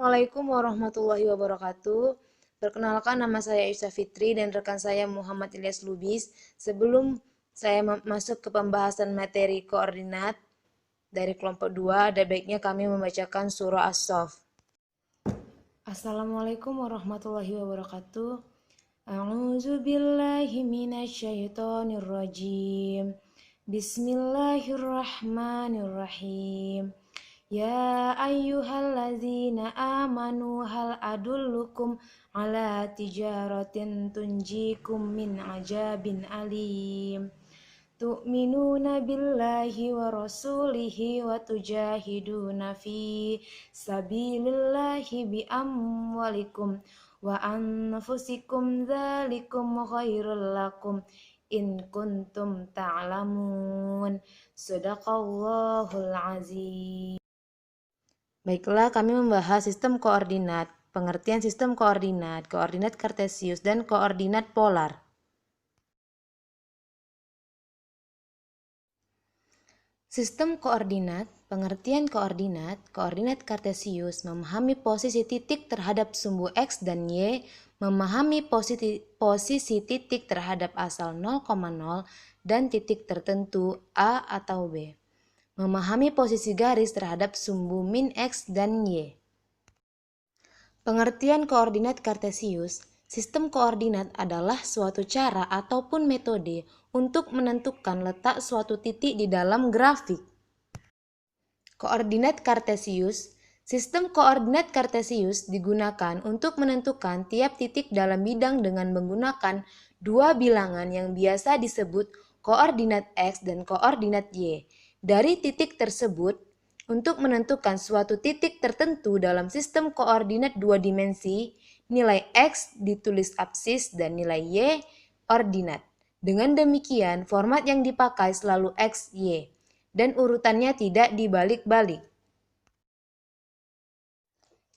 Assalamualaikum warahmatullahi wabarakatuh. Perkenalkan, nama saya Isa Fitri dan rekan saya Muhammad Ilyas Lubis. Sebelum saya masuk ke pembahasan materi koordinat dari kelompok 2, ada baiknya kami membacakan surah As-Saff. Assalamualaikum warahmatullahi wabarakatuh. A'udzu billahi minasyaitonir rajim. Bismillahirrahmanirrahim. Ya ayyuhallazina amanu hal adullukum ala tijaratin tunjikum min ajabin alim. Tu'minuna billahi wa rasulihi wa tujahiduna fi sabilillahi bi amwalikum wa anfusikum dzalikum khairul lakum in kuntum ta'lamun. Shadaqallahul azim. Baiklah, kami membahas sistem koordinat, pengertian sistem koordinat, koordinat kartesius, dan koordinat polar. Sistem koordinat, pengertian koordinat, koordinat kartesius, memahami posisi titik terhadap sumbu X dan Y, memahami posisi titik terhadap asal 0,0 dan titik tertentu A atau B. Memahami posisi garis terhadap sumbu min X dan Y. Pengertian koordinat kartesius, sistem koordinat adalah suatu cara ataupun metode untuk menentukan letak suatu titik di dalam grafik. Koordinat kartesius, sistem koordinat kartesius digunakan untuk menentukan tiap titik dalam bidang dengan menggunakan dua bilangan yang biasa disebut koordinat X dan koordinat Y. Dari titik tersebut, untuk menentukan suatu titik tertentu dalam sistem koordinat dua dimensi, nilai X ditulis absis dan nilai Y ordinat. Dengan demikian, format yang dipakai selalu X, Y, dan urutannya tidak dibalik-balik.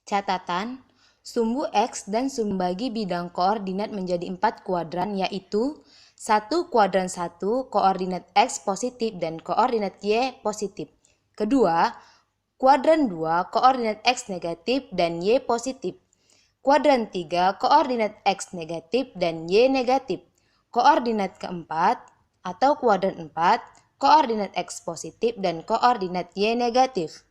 Catatan, sumbu X dan sumbu bagi bidang koordinat menjadi 4 kuadran, yaitu 1 kuadran 1 koordinat X positif dan koordinat Y positif. Kedua, kuadran 2 koordinat X negatif dan Y positif. Kuadran 3 koordinat X negatif dan Y negatif. Koordinat keempat atau kuadran 4 koordinat X positif dan koordinat Y negatif.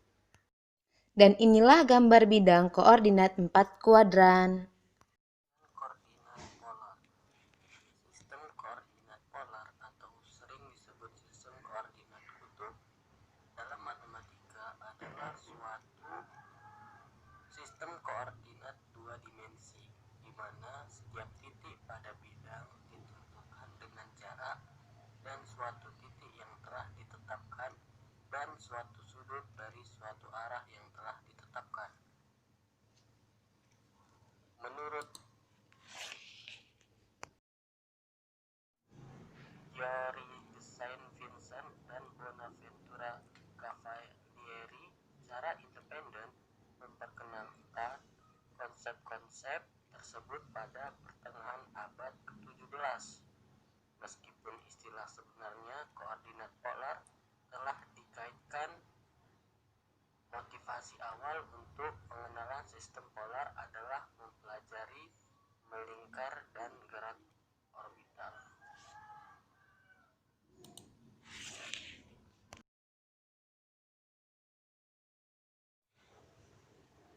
Dan inilah gambar bidang koordinat 4 kuadran. Koordinat polar. Sistem koordinat polar atau sering disebut sistem koordinat kutub dalam matematika adalah suatu sistem koordinat dua dimensi di mana setiap titik pada bidang ditentukan dengan jarak dan suatu titik yang telah ditetapkan dan suatu sudut dari suatu arah yang telah ditetapkan. Menurut teori Saint Vincent dan Bonaventura Cavalieri secara independen memperkenalkan konsep-konsep tersebut pada pertengahan abad ke-17. Meskipun istilah sebenarnya koordinat polar telah dikaitkan, motivasi awal untuk pengenalan sistem polar adalah mempelajari melingkar dan gerak orbital.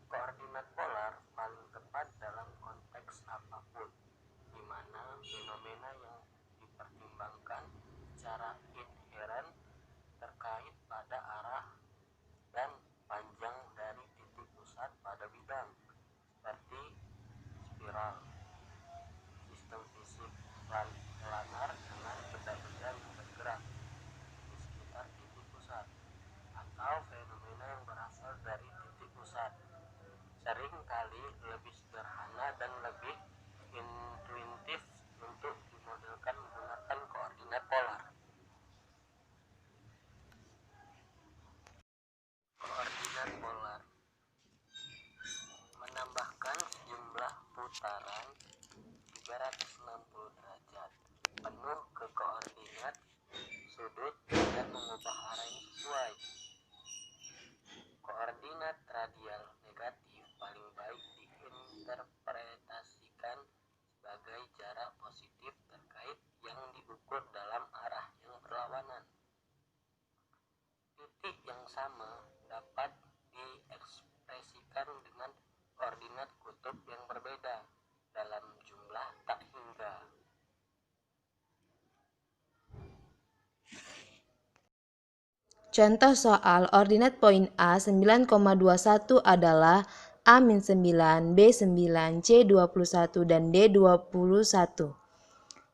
Koordinat polar paling tepat dalam konteks apapun, di mana fenomena yang dipertimbangkan secara inheren terkait pada arah dan panjang dari titik pusat disesuaikan dengan koordinat kutub yang berbeda dalam jumlah tak hingga. Contoh soal ordinat poin A 9,21 adalah A-9, B9, C21, dan D21.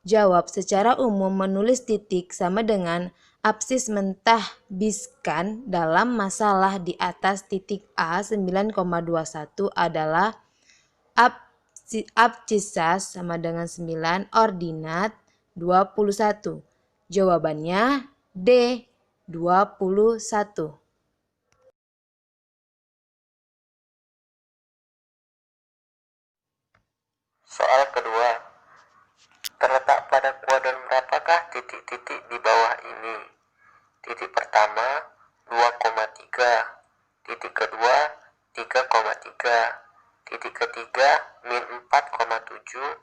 Jawab secara umum menulis titik sama dengan absis mentahbiskan dalam masalah di atas titik A 9,21 adalah abscisas sama dengan 9 ordinat 21. Jawabannya D 21. Soal kedua, terletak pada kuadran berapakah titik-titik di bawah ini? Titik pertama 2,3, titik kedua 3,3, titik ketiga min 4,7,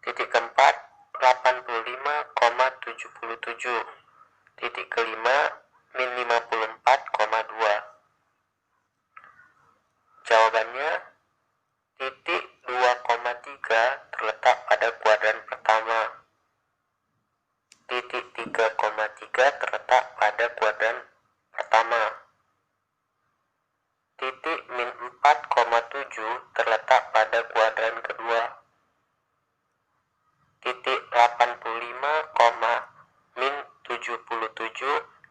titik keempat 85,77, titik kelima min 54,2. Jawabannya titik 2,3 terletak pada kuadran pertama. Titik 3,3 terletak pada kuadran pertama. Titik min 4,7 terletak pada kuadran kedua. Titik 85, min 77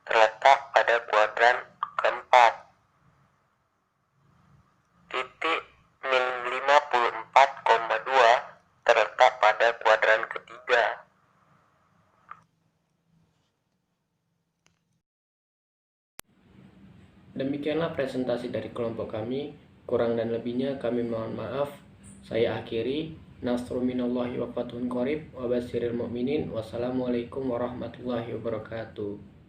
terletak pada kuadran keempat. Titik min 54,2 terletak pada kuadran ketiga. Demikianlah presentasi dari kelompok kami. Kurang dan lebihnya kami mohon maaf. Saya akhiri. Nasrun minallahi wa fathun qarib wa basyiril mu'minin. Wassalamualaikum warahmatullahi wabarakatuh.